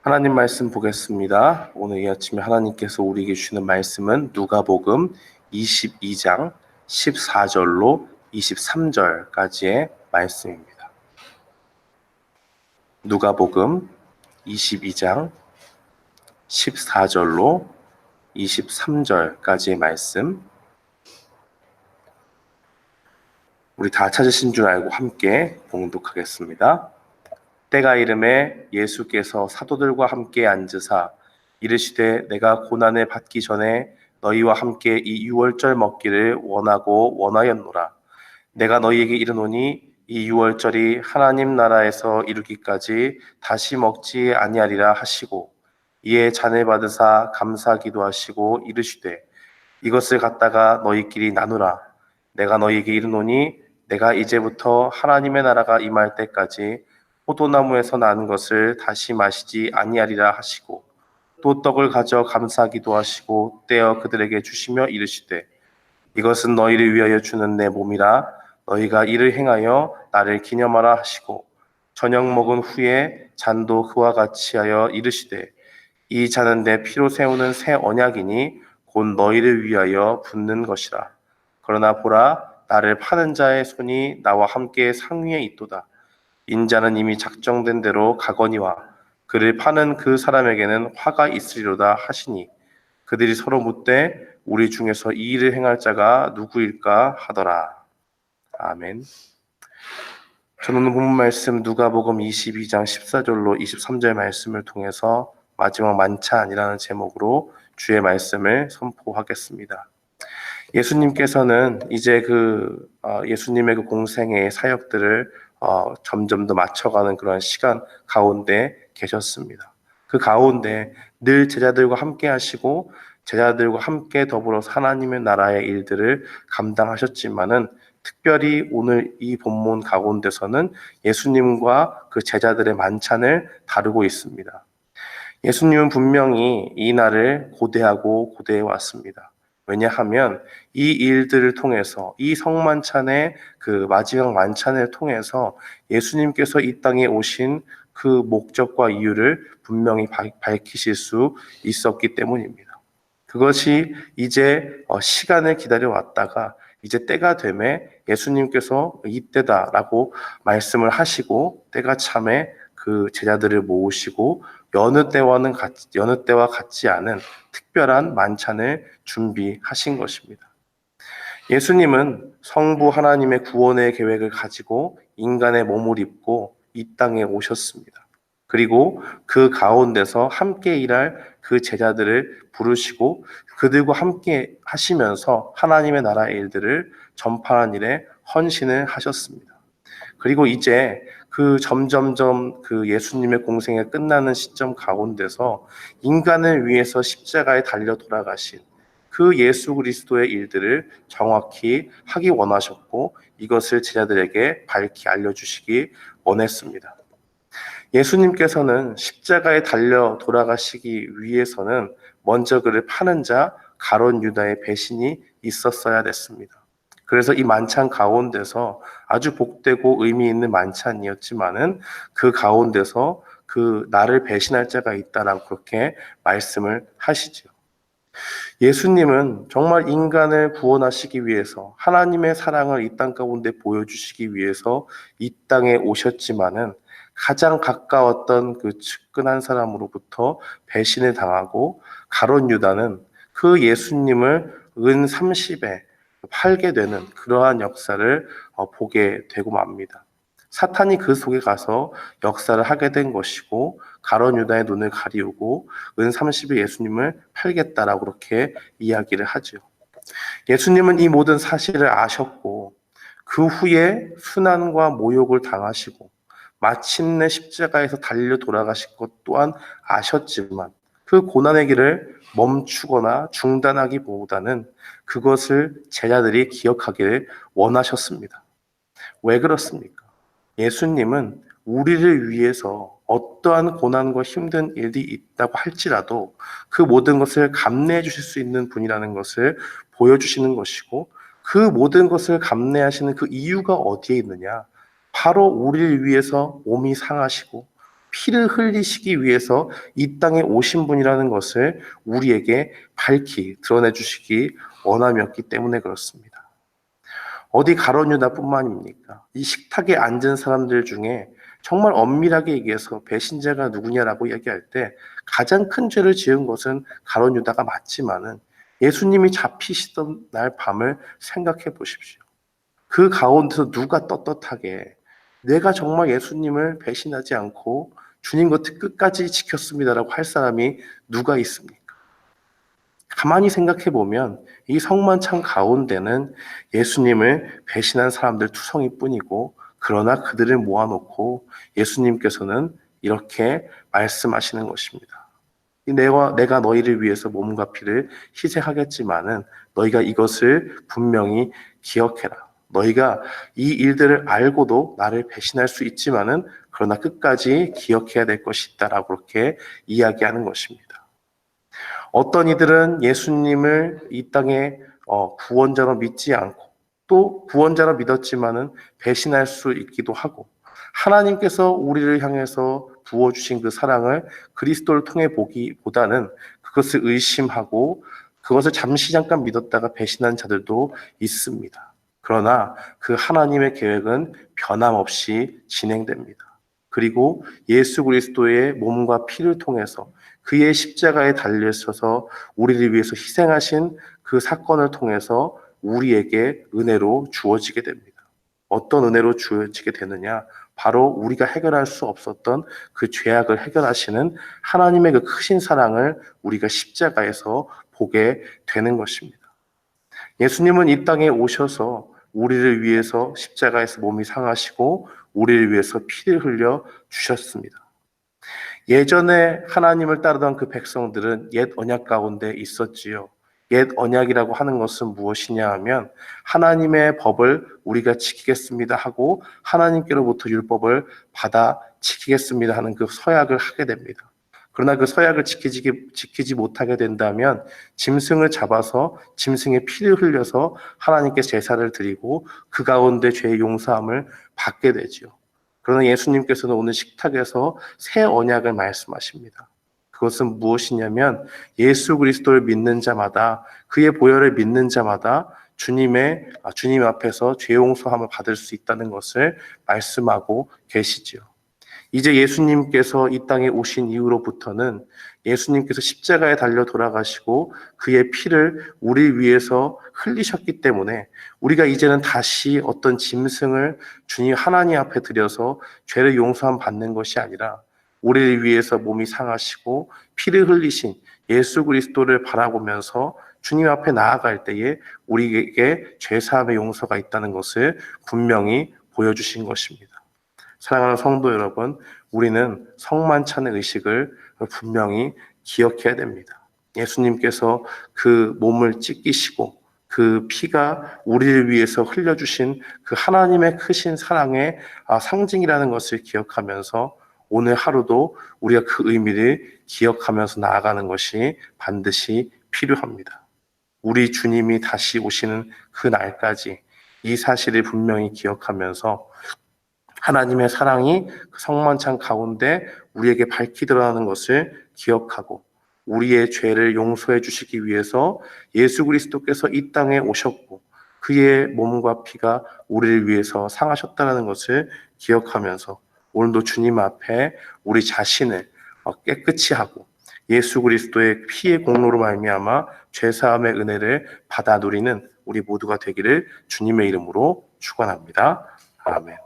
하나님 말씀 보겠습니다. 오늘 이 아침에 하나님께서 우리에게 주시는 말씀은 누가복음 22장 14절로 23절까지의 말씀입니다. 누가복음 22장 14절로 23절까지의 말씀, 우리 다 찾으신 줄 알고 함께 봉독하겠습니다. 때가 이름에 예수께서 사도들과 함께 앉으사 이르시되 내가 고난을 받기 전에 너희와 함께 이 유월절 먹기를 원하고 원하였노라. 내가 너희에게 이르노니 이 유월절이 하나님 나라에서 이루기까지 다시 먹지 아니하리라 하시고, 이에 잔을 받으사 감사 기도하시고 이르시되 이것을 갖다가 너희끼리 나누라. 내가 너희에게 이르노니 내가 이제부터 하나님의 나라가 임할 때까지 포도나무에서 나는 것을 다시 마시지 아니하리라 하시고, 또 떡을 가져 감사기도 하시고 떼어 그들에게 주시며 이르시되 이것은 너희를 위하여 주는 내 몸이라. 너희가 이를 행하여 나를 기념하라 하시고, 저녁 먹은 후에 잔도 그와 같이 하여 이르시되 이 잔은 내 피로 세우는 새 언약이니 곧 너희를 위하여 붓는 것이라. 그러나 보라, 나를 파는 자의 손이 나와 함께 상위에 있도다. 인자는 이미 작정된 대로 가거니와 그를 파는 그 사람에게는 화가 있으리로다 하시니, 그들이 서로 묻되 우리 중에서 이 일을 행할 자가 누구일까 하더라. 아멘. 저는 오늘 본문 말씀 누가복음 22장 14절로 23절 말씀을 통해서 마지막 만찬이라는 제목으로 주의 말씀을 선포하겠습니다. 예수님께서는 이제 예수님의 그 공생애의 사역들을 점점 더 맞춰가는 그런 시간 가운데 계셨습니다. 그 가운데 늘 제자들과 함께 하시고 제자들과 함께 더불어서 하나님의 나라의 일들을 감당하셨지만은, 특별히 오늘 이 본문 가운데서는 예수님과 그 제자들의 만찬을 다루고 있습니다. 예수님은 분명히 이 날을 고대하고 고대해 왔습니다. 왜냐하면 이 일들을 통해서, 이 성만찬의 그 마지막 만찬을 통해서 예수님께서 이 땅에 오신 그 목적과 이유를 분명히 밝히실 수 있었기 때문입니다. 그것이 이제 시간을 기다려 왔다가 이제 때가 되매 예수님께서 이때다라고 말씀을 하시고, 때가 참에 그 제자들을 모으시고 여느 때와 같지 않은 특별한 만찬을 준비하신 것입니다. 예수님은 성부 하나님의 구원의 계획을 가지고 인간의 몸을 입고 이 땅에 오셨습니다. 그리고 그 가운데서 함께 일할 그 제자들을 부르시고 그들과 함께 하시면서 하나님의 나라의 일들을 전파하는 일에 헌신을 하셨습니다. 그리고 이제 점점점 예수님의 공생이 끝나는 시점 가운데서 인간을 위해서 십자가에 달려 돌아가신 그 예수 그리스도의 일들을 정확히 하기 원하셨고, 이것을 제자들에게 밝히 알려주시기 원했습니다. 예수님께서는 십자가에 달려 돌아가시기 위해서는 먼저 그를 파는 자 가룟 유다의 배신이 있었어야 됐습니다. 그래서 이 만찬 가운데서 아주 복되고 의미 있는 만찬이었지만은, 그 가운데서 나를 배신할 자가 있다라고 그렇게 말씀을 하시죠. 예수님은 정말 인간을 구원하시기 위해서, 하나님의 사랑을 이 땅 가운데 보여주시기 위해서 이 땅에 오셨지만은, 가장 가까웠던 그 측근한 사람으로부터 배신을 당하고 가룟 유다는 그 예수님을 은 30에 팔게 되는 그러한 역사를 보게 되고 맙니다. 사탄이 그 속에 가서 역사를 하게 된 것이고, 가룟 유다의 눈을 가리우고 은 30에 예수님을 팔겠다라고 그렇게 이야기를 하죠. 예수님은 이 모든 사실을 아셨고, 그 후에 순환과 모욕을 당하시고 마침내 십자가에서 달려 돌아가실 것 또한 아셨지만, 그 고난의 길을 멈추거나 중단하기보다는 그것을 제자들이 기억하기를 원하셨습니다. 왜 그렇습니까? 예수님은 우리를 위해서 어떠한 고난과 힘든 일이 있다고 할지라도 그 모든 것을 감내해 주실 수 있는 분이라는 것을 보여주시는 것이고, 그 모든 것을 감내하시는 그 이유가 어디에 있느냐? 바로 우리를 위해서 몸이 상하시고 피를 흘리시기 위해서 이 땅에 오신 분이라는 것을 우리에게 밝히 드러내 주시기 원함이었기 때문에 그렇습니다. 어디 가룟 유다뿐만입니까? 이 식탁에 앉은 사람들 중에 정말 엄밀하게 얘기해서 배신자가 누구냐라고 얘기할 때 가장 큰 죄를 지은 것은 가룟 유다가 맞지만은 예수님이 잡히시던 날 밤을 생각해 보십시오. 그 가운데서 누가 떳떳하게 내가 정말 예수님을 배신하지 않고 주님 곁을 끝까지 지켰습니다라고 할 사람이 누가 있습니까? 가만히 생각해 보면 이 성만찬 가운데는 예수님을 배신한 사람들 투성이 뿐이고, 그러나 그들을 모아놓고 예수님께서는 이렇게 말씀하시는 것입니다. 내가 너희를 위해서 몸과 피를 희생하겠지만은 너희가 이것을 분명히 기억해라. 너희가 이 일들을 알고도 나를 배신할 수 있지만은 그러나 끝까지 기억해야 될 것이 있다라고 그렇게 이야기하는 것입니다. 어떤 이들은 예수님을 이 땅에 구원자로 믿지 않고 또 구원자로 믿었지만은 배신할 수 있기도 하고, 하나님께서 우리를 향해서 부어주신 그 사랑을 그리스도를 통해 보기보다는 그것을 의심하고 그것을 잠깐 믿었다가 배신한 자들도 있습니다. 그러나 그 하나님의 계획은 변함없이 진행됩니다. 그리고 예수 그리스도의 몸과 피를 통해서 그의 십자가에 달려서서 우리를 위해서 희생하신 그 사건을 통해서 우리에게 은혜로 주어지게 됩니다. 어떤 은혜로 주어지게 되느냐? 바로 우리가 해결할 수 없었던 그 죄악을 해결하시는 하나님의 그 크신 사랑을 우리가 십자가에서 보게 되는 것입니다. 예수님은 이 땅에 오셔서 우리를 위해서 십자가에서 몸이 상하시고 우리를 위해서 피를 흘려 주셨습니다. 예전에 하나님을 따르던 그 백성들은 옛 언약 가운데 있었지요. 옛 언약이라고 하는 것은 무엇이냐 하면 하나님의 법을 우리가 지키겠습니다 하고 하나님께로부터 율법을 받아 지키겠습니다 하는 그 서약을 하게 됩니다. 그러나 그 서약을 지키지 못하게 된다면 짐승을 잡아서 짐승의 피를 흘려서 하나님께 제사를 드리고 그 가운데 죄의 용서함을 받게 되지요. 그러나 예수님께서는 오늘 식탁에서 새 언약을 말씀하십니다. 그것은 무엇이냐면 예수 그리스도를 믿는 자마다, 그의 보혈을 믿는 자마다 주님 앞에서 죄 용서함을 받을 수 있다는 것을 말씀하고 계시지요. 이제 예수님께서 이 땅에 오신 이후로부터는 예수님께서 십자가에 달려 돌아가시고 그의 피를 우리 위해서 흘리셨기 때문에 우리가 이제는 다시 어떤 짐승을 주님 하나님 앞에 드려서 죄를 용서함 받는 것이 아니라 우리를 위해서 몸이 상하시고 피를 흘리신 예수 그리스도를 바라보면서 주님 앞에 나아갈 때에 우리에게 죄사함의 용서가 있다는 것을 분명히 보여주신 것입니다. 사랑하는 성도 여러분, 우리는 성만찬의 의식을 분명히 기억해야 됩니다. 예수님께서 그 몸을 찢기시고 그 피가 우리를 위해서 흘려주신 그 하나님의 크신 사랑의 상징이라는 것을 기억하면서 오늘 하루도 우리가 그 의미를 기억하면서 나아가는 것이 반드시 필요합니다. 우리 주님이 다시 오시는 그 날까지 이 사실을 분명히 기억하면서 하나님의 사랑이 그 성만찬 가운데 우리에게 밝히 드러나는 것을 기억하고 우리의 죄를 용서해 주시기 위해서 예수 그리스도께서 이 땅에 오셨고 그의 몸과 피가 우리를 위해서 상하셨다는 것을 기억하면서 오늘도 주님 앞에 우리 자신을 깨끗이 하고 예수 그리스도의 피의 공로로 말미암아 죄사함의 은혜를 받아 누리는 우리 모두가 되기를 주님의 이름으로 축원합니다. 아멘.